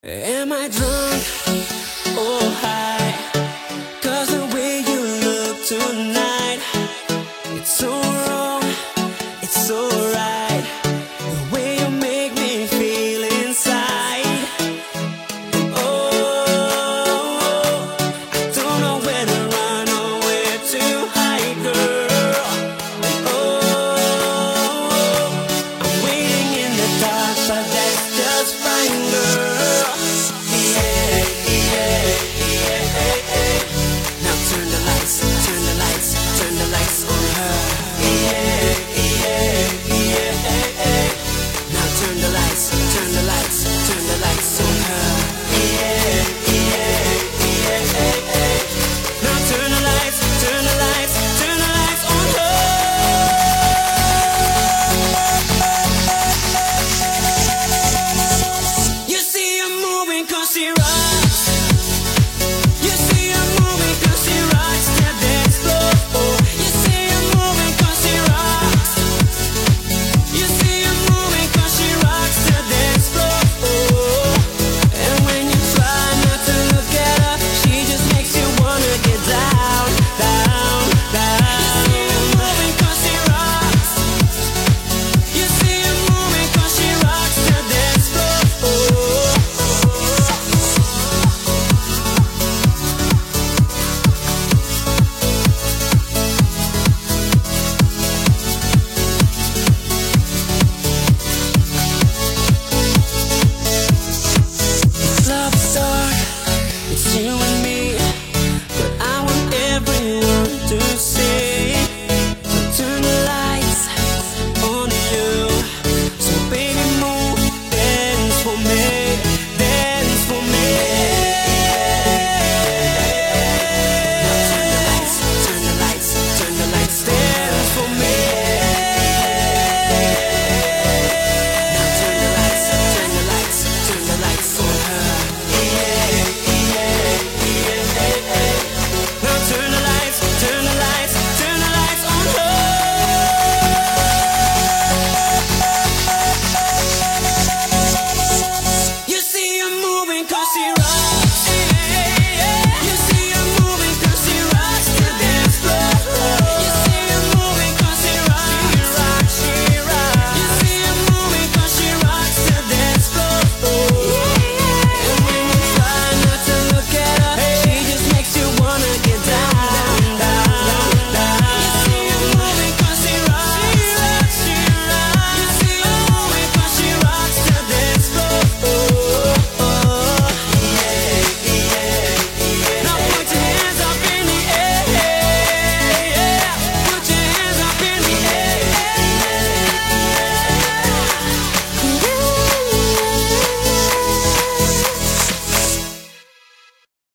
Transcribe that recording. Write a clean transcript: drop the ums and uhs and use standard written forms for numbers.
Am I drunk or high? 'Cause the way you look tonight, it's so wrong, it's so right. The way you make me feel inside. Oh, I don't know where to run or where to hide, girl. Oh, I'm waiting in the dark, but that's just fine, girl. Cause you're